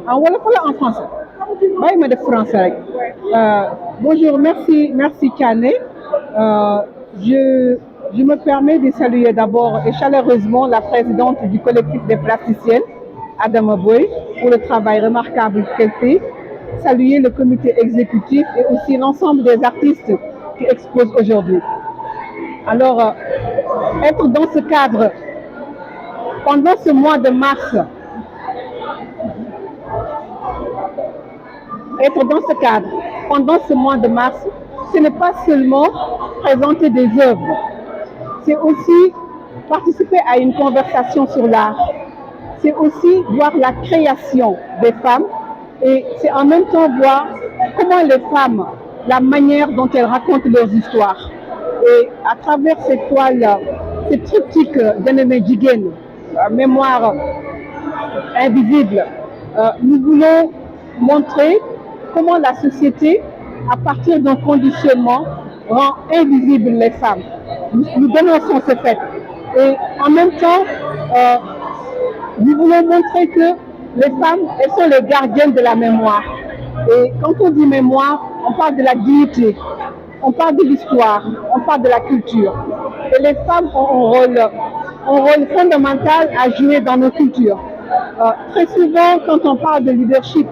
En wolof wala en français bàyyi ma def français rek. Bonjour, merci Kiané. Euh, je, je me permets de saluer d'abord et chaleureusement la présidente du collectif des plasticiennes, Adama Boy, pour le travail remarquable qu'elle fait. Saluer le comité exécutif et aussi l'ensemble des artistes qui exposent aujourd'hui. Alors, être dans ce cadre pendant ce mois de mars, être dans ce cadre pendant ce mois de mars, ce n'est pas seulement présenter des œuvres, c'est aussi participer à une conversation sur l'art, c'est aussi voir la création des femmes et c'est en même temps voir comment les femmes, la manière dont elles racontent leurs histoires. Et à travers cette toile, ce triptyque d'Aimé Jigéen, mémoire invisible, nous voulons montrer comment la société, à partir d'un conditionnement, rend invisibles les femmes. Nous dénonçons ce fait. Et en même temps, nous voulons montrer que les femmes, elles sont les gardiennes de la mémoire. Et quand on dit mémoire, on parle de la dignité, on parle de l'histoire, on parle de la culture. Et les femmes ont un rôle fondamental à jouer dans nos cultures. Très souvent, quand on parle de leadership,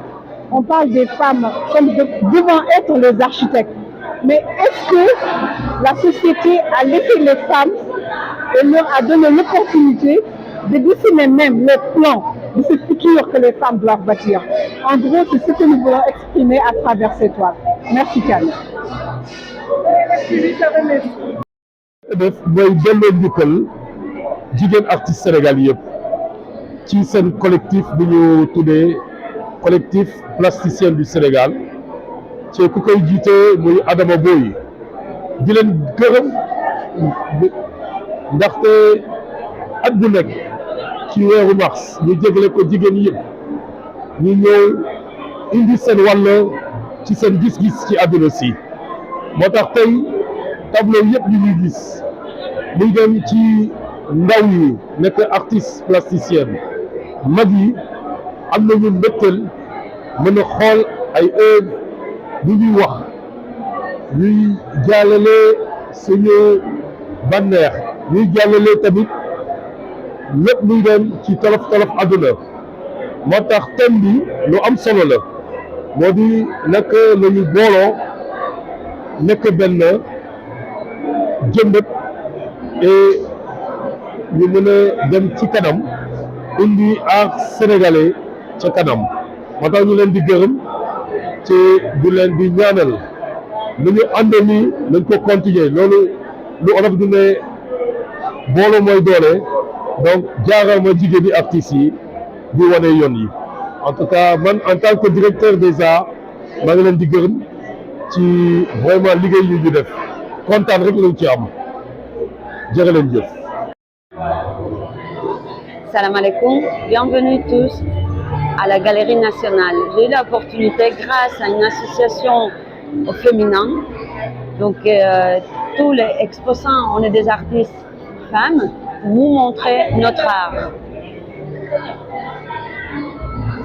on parle des femmes comme devant être les architectes. Mais est-ce que la société a laissé les femmes et leur a donné l'opportunité de dessiner même les plans de ce futur que les femmes doivent bâtir? En gros, c'est ce que nous voulons exprimer à travers ces toiles. Merci, Kane. def mooy delloo njukkal jigéen artiste Sénégal yëpp ci seen collectif bu ñu tuddee collectif plasticien du Sénégal ci ku koy jiite muy Adama Boy di leen gërëm ndaxte at bu nekk ci weeru mars ñu jégle ko jigéen yëpp ñu ñëw indi seen wàll ci seen gis-gis ci àdduna si moo tax tey tableau yëpp ñu ñuy gis muy dem ci ndaw yi nekk artiste plasticienne mag yi am nañu mbëttal mën a xool ay œuvre bu ñuy wax ñuy jàllale suñu bànneex ñuy jàllale tamit lépp muy dem ci tolof tolof àdduna moo tax thème bi lu am solo la moo di nekk lañu booloo nekk benn jëmbat et ñu mën a dem ci kanam indi art sénégalais ca kanam moo tax ñu leen di gërëm ci di leen di ñaanal lu ñu ànd ni nañ ko continuer loolu lu olof du ne booloo mooy doole donc jaarama jigéen ñi artistes yi di wane yoon yi en tout cas man en tant que directeur des arts maa ngi leen di gërëm ci vraiment liggéey yu ñu def kontaan rek lañ ci am jërë leen jëf. Salam alaikum, bienvenue tous à la Galerie Nationale. J'ai eu l'opportunité, grâce à une association féminine, donc tous les exposants, on est des artistes femmes, vous montrer notre art.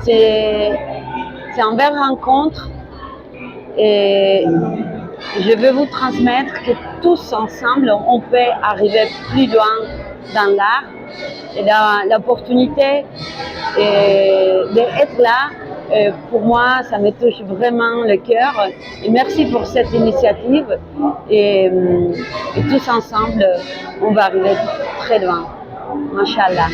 C'est une belle rencontre et je veux vous transmettre que tous ensemble, on peut arriver plus loin dans l'art. Et l'opportunité d'être là, pour moi, ça me touche vraiment le cœur. Et merci pour cette initiative. Et tous ensemble, on va arriver très loin. Machallah.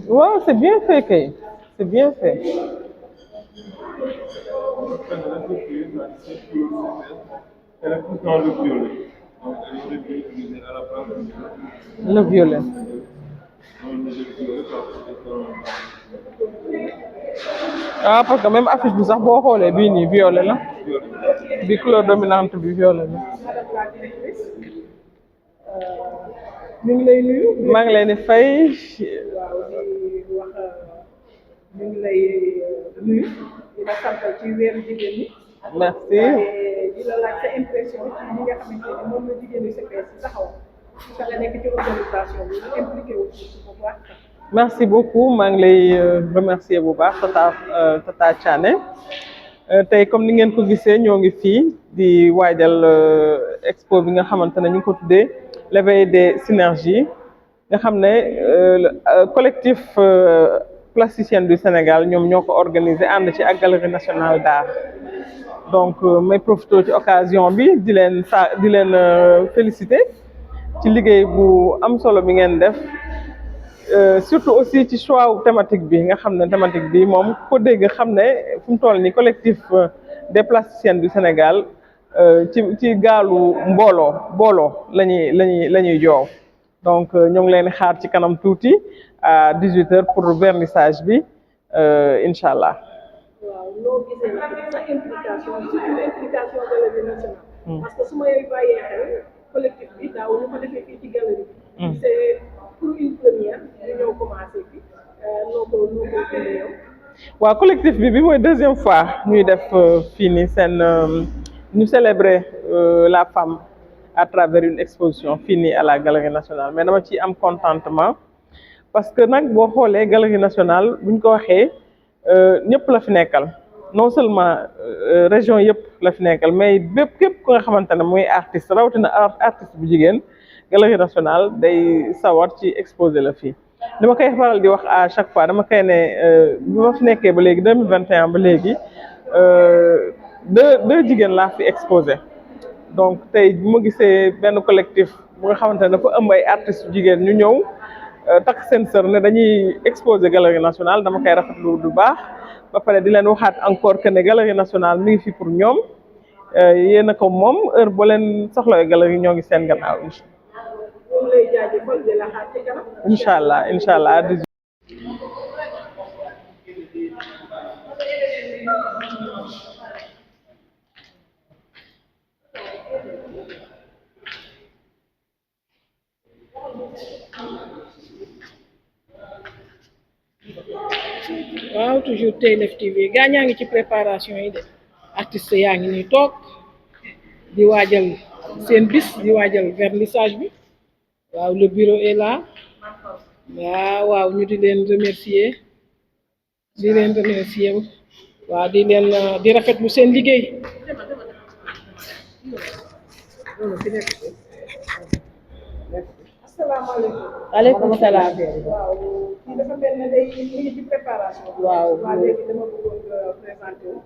Ouais, c'est bien fait, Kay. C'est bien fait. Elle est plus dans le violet. Donc, elle aurait pu utiliser à la place Le violet. non, le violet, parce que c'est un ah parce que même affiche bi sax boo xoolee bii nii violet la bi couleur dominante bi violet la. ñu ngi lay nuyu. maa ngi leen di fay. waaw di wax ñu ngi lay nuyu di la sant ci weeru jigéen ñi. merci. di la laaj sa impression ci li nga xamante ne moom la jigéenu CPS taxaw sa nga nekk ci organisation bi impliqué wu ci bu baax. merci beaucoup maa ngi lay remercier bu baax Tata Thiané tey comme ni ngeen ko gisee ñoo ngi fii di waajal expo bi nga xamante ne ñu ngi ko tuddee l'éveil des synergies nga xam ne collectif plasticien du Sénégal ñoom ñoo ko organisé ànd ci ak Galerie nationale d'art donc may profité ci occasion bi di leen féliciter ci liggéey bu am solo bi ngeen def. Surtout aussi ci choix thématique bi nga xam ne thématique bi moom ko dégg xam ne fu mu toll nii collectif des plasticiennes du Sénégal ci gaalu booloo la ñuy joow donc ñoo ngi leen di xaar ci kanam tuuti à 18h pour vernissage bi incha allah. waaw loo gisee nag sa implication surtout implication Galerie nationale. parce que su ma bàyyee xel collectif bi daaw ñu ko defee fii ci galerie bi. c'est pour une première ñu ñëw commencé fi noo ko dundee yow. waaw collectif bi mooy deuxième fois ñuy def fii nii seen ñu célébrer la femme à travers une exposition fii nii à la Galerie nationale mais dama ci am contentement parce que nag boo xoolee Galerie nationale buñ ko waxee ñëpp la fi nekkal non seulement région yëpp la fi nekkal mais képp ku nga xamante ne muy artiste rawatina artiste bu jigéen. Galerie nationale day sawar ci exposé la fii dama koy faral di wax à chaque fois dama koy ne bi ma fi nekkee ba léegi 2021 ba léegi deux jigéen laa fi exposé donc tey bu ma gisee benn collectif bu nga xamante ne dafa ëmb ay artistes jigéen ñu ñëw takk seen sër ne dañuy exposé Galerie nationale dama koy rafetlu du baax ba pare di leen waxaat encore que ne Galerie nationale mi ngi fi pour ñoom yéen a ko moom heure boo leen soxlawee galerie ñoo ngi seen gannaaw. incha allah. waaw toujours TNF TV gaa ñaa ngi ci préparation yi de artistes yaa ngi nii toog di waajal seen bis di waajal vernissage bi waaw le bureau est là waaw ñu di leen remercier waaw di rafetlu seen liggéey. asalaamaaleykum. waaleykum salaam. waaw kii dafa mel ne day ñu ngi ci préparation. waaw léegi dama bëggoon nga présenté wu.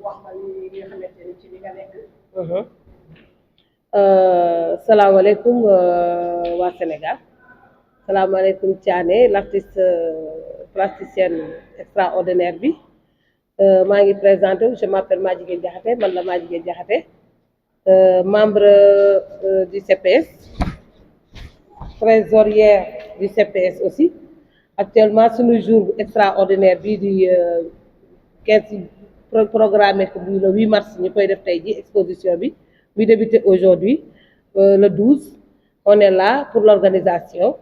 wax ma li nga xamante ni ci li nga nekk. salaamaaleykum waa Sénégal salaamaaleykum Thiané l'artiste plasticienne extraordinaire bi maa ngi présenté wu je m'appelle Madjiguène Diakhaté man la Madjiguène Diakhaté membre du CPS trésorière du CPS aussi actuellement suñu jour extraordinaire bi di 15 programmé ko bi le 8 mars ñu koy def tey ji exposition bi muy débuté aujourd'hui le 12 on est là pour l'organisation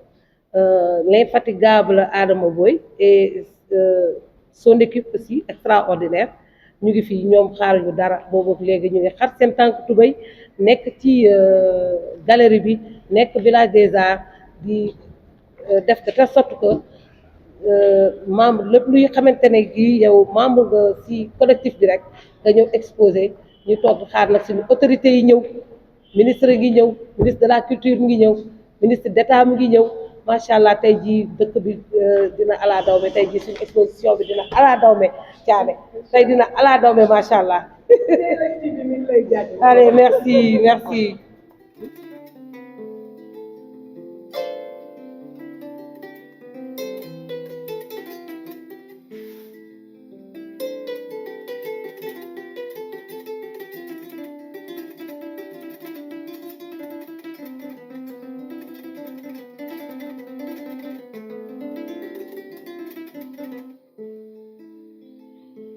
l'infatigable Adama Boy et son équipe aussi extraordinaire ñu ngi fii ñoom xaaruñu dara boobu léegi ñu ngi xar seen tànk tubéy nekk ci galerie bi nekk village des arts di def de telle sorte que membre lépp luy xamante ne gi yow membre nga ci collectif bi rek nga ñëw exposé ñu toog xaar nag suñu autorités yi ñëw ministre ngi ñëw ministre de la culture mi ngi ñëw ministre d'état mi ngi ñëw macha allah tey jii dëkk bi dina ala dawme tey jii suñu exposition bi dina ala dawme Thiané tey dina ala dawme macha allah. allez merci.